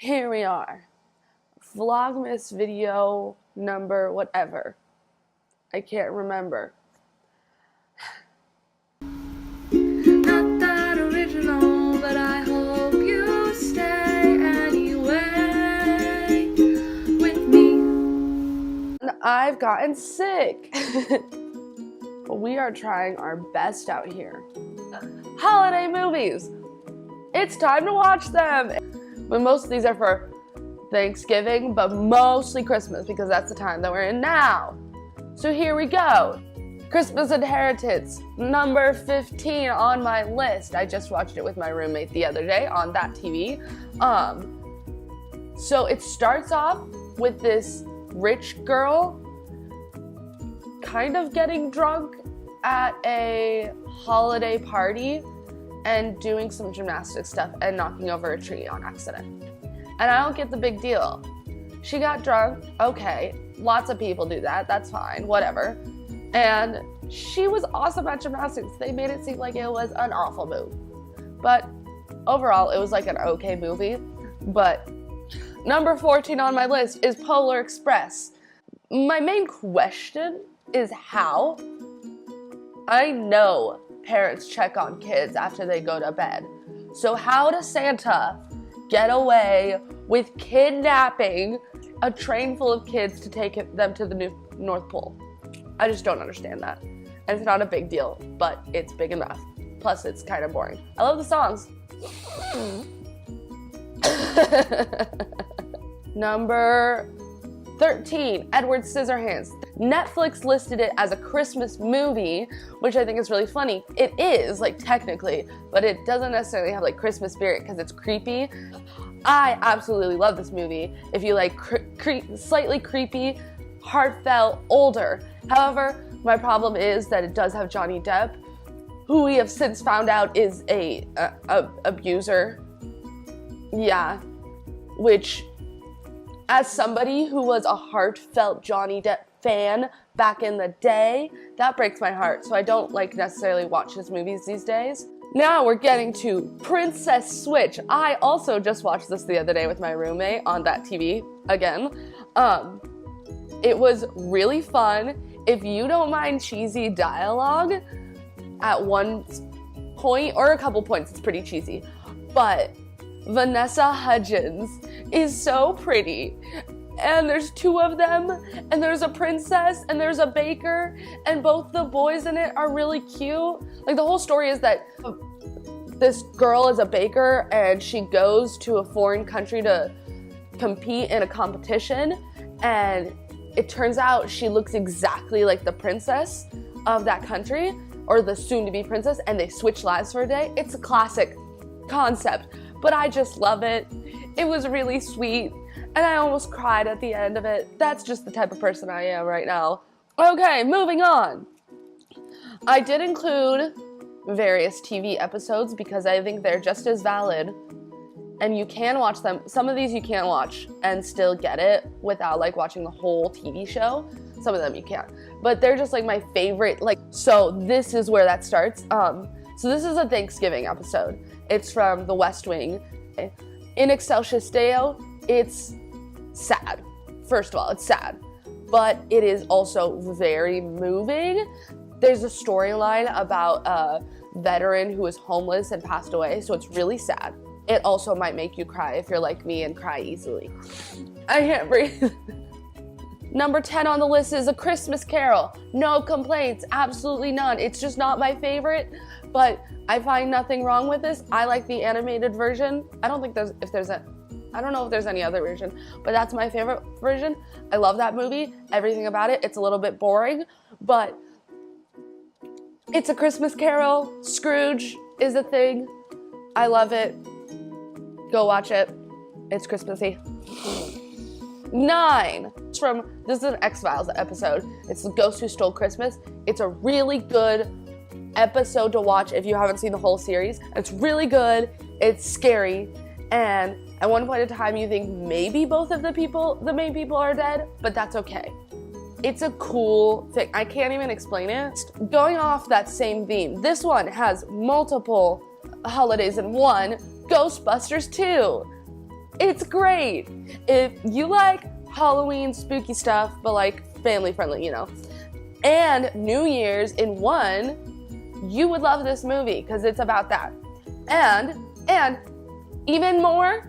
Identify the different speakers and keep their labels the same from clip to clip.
Speaker 1: Here we are. Vlogmas video number whatever. I can't remember. Not that original, but I hope you stay anyway with me. And I've gotten sick. But we are trying our best out here. Holiday movies. It's time to watch them. But most of these are for Thanksgiving, but mostly Christmas because that's the time that we're in now. So here we go. Christmas Inheritance, number 15 on my list. I just watched it with my roommate the other day on that TV. So it starts off with this rich girl kind of getting drunk at a holiday party and doing some gymnastic stuff and knocking over a tree on accident. And I don't get the big deal. She got drunk, okay, lots of people do that, that's fine, whatever. And she was awesome at gymnastics. They made it seem like it was an awful move. But overall, it was like an okay movie. But number 14 on my list is Polar Express. My main question is how? I know parents check on kids after they go to bed. So how does Santa get away with kidnapping a train full of kids to take them to the North Pole? I just don't understand that. And it's not a big deal, but it's big enough. Plus, it's kind of boring. I love the songs. Number 13, Edward Scissorhands. Netflix listed it as a Christmas movie, which I think is really funny. It is, like, technically, but it doesn't necessarily have, like, Christmas spirit because it's creepy. I absolutely love this movie. If you like slightly creepy, heartfelt, older. However, my problem is that it does have Johnny Depp, who we have since found out is a abuser. Yeah, which, as somebody who was a heartfelt Johnny Depp fan back in the day, that breaks my heart. So I don't like necessarily watch his movies these days. Now we're getting to Princess Switch. I also just watched this the other day with my roommate on that TV again. It was really fun. If you don't mind cheesy dialogue, at one point or a couple points it's pretty cheesy, but Vanessa Hudgens is so pretty. And there's two of them, and there's a princess, and there's a baker, and both the boys in it are really cute. Like, the whole story is that this girl is a baker, and she goes to a foreign country to compete in a competition, and it turns out she looks exactly like the princess of that country, or the soon-to-be princess, and they switch lives for a day. It's a classic concept, but I just love it. It was really sweet. And I almost cried at the end of it. That's just the type of person I am right now. Okay, moving on. I did include various TV episodes because I think they're just as valid. And you can watch them. Some of these you can't watch and still get it without like watching the whole TV show. Some of them you can't. But they're just like my favorite. So this is where that starts. So this is a Thanksgiving episode. It's from The West Wing. In Excelsis Deo, it's sad. First of all, it's sad, but it is also very moving. There's a storyline about a veteran who is homeless and passed away, so it's really sad. It also might make you cry if you're like me and cry easily. I can't breathe. Number 10 on the list is A Christmas Carol. No complaints, absolutely none. It's just not my favorite, but I find nothing wrong with this. I like the animated version. I don't know if there's any other version, but that's my favorite version. I love that movie, everything about it. It's a little bit boring, but it's A Christmas Carol. Scrooge is a thing. I love it. Go watch it. It's Christmassy. 9. This is an X-Files episode. It's The Ghost Who Stole Christmas. It's a really good episode to watch if you haven't seen the whole series. It's really good. It's scary. And at one point in time, you think maybe both of the main people are dead, but that's okay. It's a cool thing. I can't even explain it. Going off that same theme, this one has multiple holidays in one. Ghostbusters 2. It's great. If you like Halloween spooky stuff, but like family friendly, you know, and New Year's in one, you would love this movie because it's about that. And even more,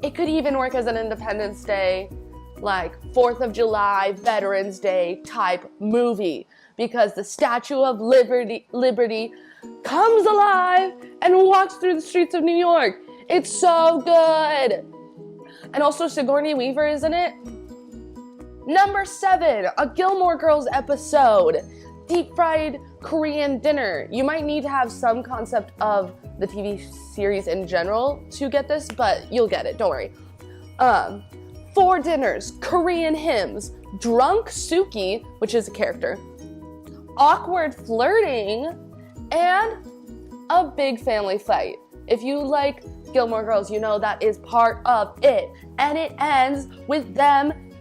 Speaker 1: it could even work as an Independence Day, like 4th of July, Veterans Day type movie, because the Statue of Liberty comes alive and walks through the streets of New York. It's so good. And also Sigourney Weaver is in it. Number 7, a Gilmore Girls episode, deep fried Korean dinner. You might need to have some concept of the TV series in general to get this, but you'll get it, don't worry. 4 dinners, Korean hymns, drunk Suki, which is a character, awkward flirting, and a big family fight. If you like Gilmore Girls, you know that is part of it. And it ends with them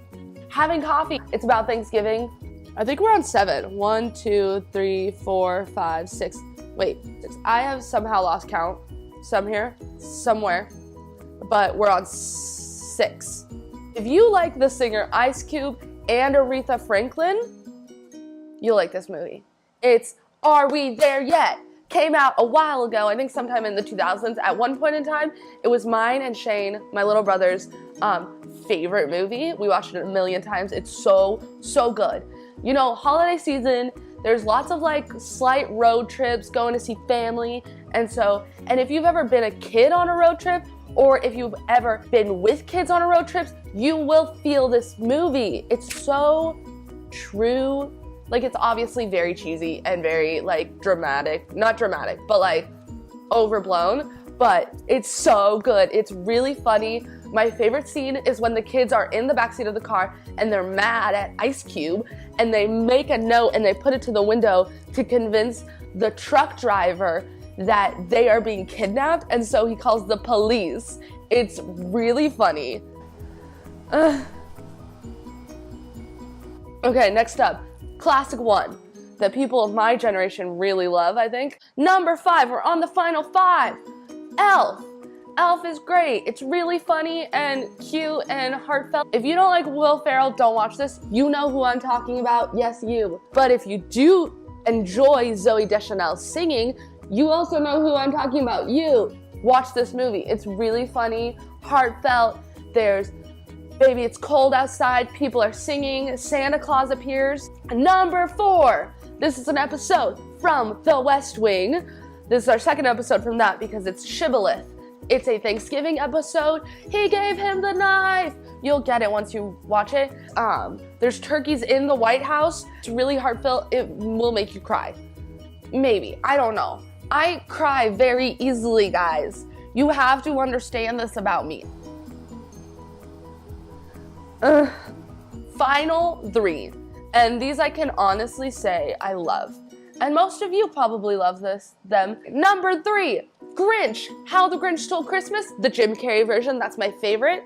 Speaker 1: having coffee. It's about Thanksgiving. I think we're on 7. 1, 2, 3, 4, 5, 6. Wait, 6. I have somehow lost count. Somewhere. But we're on 6. If you like the singer Ice Cube and Aretha Franklin, you'll like this movie. It's Are We There Yet? Came out a while ago, I think sometime in the 2000s. At one point in time, it was mine and Shane, my little brother's, favorite movie. We watched it a million times. It's so good. You know, holiday season, there's lots of like slight road trips, going to see family, and if you've ever been a kid on a road trip, or if you've ever been with kids on a road trip, you will feel this movie. It's so true. Like, it's obviously very cheesy and very, like, dramatic. Not dramatic, but, like, overblown. But it's so good. It's really funny. My favorite scene is when the kids are in the backseat of the car and they're mad at Ice Cube, and they make a note and they put it to the window to convince the truck driver that they are being kidnapped, and so he calls the police. It's really funny. Okay, next up. Classic one that people of my generation really love, I think. Number 5, we're on the final 5. Elf. Elf is great. It's really funny and cute and heartfelt. If you don't like Will Ferrell, don't watch this. You know who I'm talking about. Yes, you. But if you do enjoy Zooey Deschanel singing, you also know who I'm talking about. You. Watch this movie. It's really funny, heartfelt. There's Baby, It's Cold Outside, people are singing, Santa Claus appears. Number 4, this is an episode from The West Wing. This is our second episode from that because it's Shibboleth. It's a Thanksgiving episode. He gave him the knife. You'll get it once you watch it. There's turkeys in the White House. It's really heartfelt. It will make you cry. Maybe, I don't know. I cry very easily, guys. You have to understand this about me. Final 3, and these I can honestly say I love, and most of you probably love them. Number 3, Grinch, How the Grinch Stole Christmas, the Jim Carrey version. That's my favorite.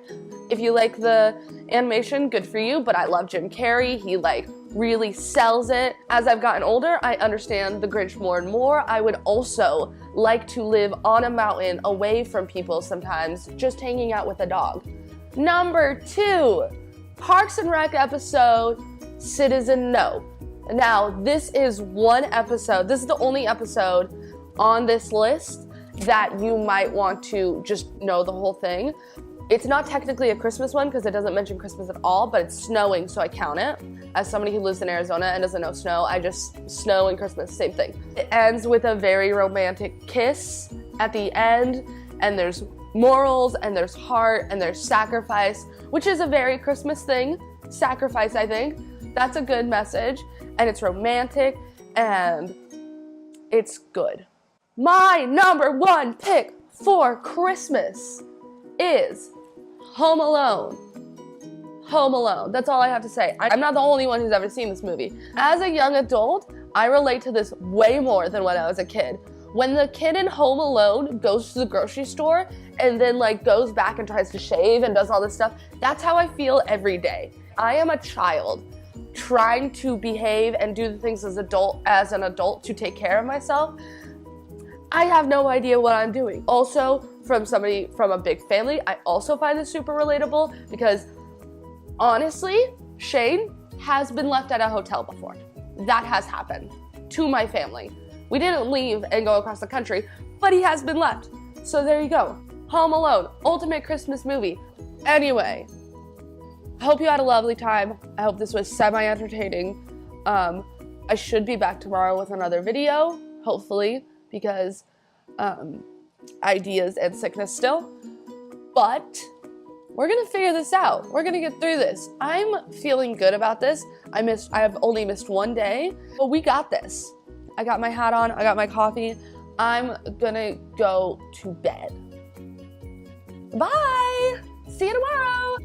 Speaker 1: If you like the animation, good for you, but I love Jim Carrey. He like really sells it. As I've gotten older, I understand the Grinch more and more. I would also like to live on a mountain away from people sometimes, just hanging out with a dog. Number 2, Parks and Rec episode, Citizen No. Now, this is one episode, this is the only episode on this list that you might want to just know the whole thing. It's not technically a Christmas one because it doesn't mention Christmas at all, but it's snowing, so I count it. As somebody who lives in Arizona and doesn't know snow, snow and Christmas, same thing. It ends with a very romantic kiss at the end, and there's morals, and there's heart, and there's sacrifice, which is a very Christmas thing. Sacrifice, I think. That's a good message, and it's romantic, and it's good. My number 1 pick for Christmas is Home Alone. Home Alone. That's all I have to say. I'm not the only one who's ever seen this movie. As a young adult, I relate to this way more than when I was a kid. When the kid in Home Alone goes to the grocery store and then like goes back and tries to shave and does all this stuff, that's how I feel every day. I am a child trying to behave and do the things as an adult to take care of myself. I have no idea what I'm doing. Also, from somebody from a big family, I also find this super relatable because honestly, Shane has been left at a hotel before. That has happened to my family. We didn't leave and go across the country, but he has been left. So there you go. Home Alone, ultimate Christmas movie. Anyway, I hope you had a lovely time. I hope this was semi-entertaining. I should be back tomorrow with another video, hopefully, because ideas and sickness still. But we're gonna figure this out. We're gonna get through this. I'm feeling good about this. I have only missed one day, but we got this. I got my hat on, I got my coffee. I'm gonna go to bed. Bye! See you tomorrow!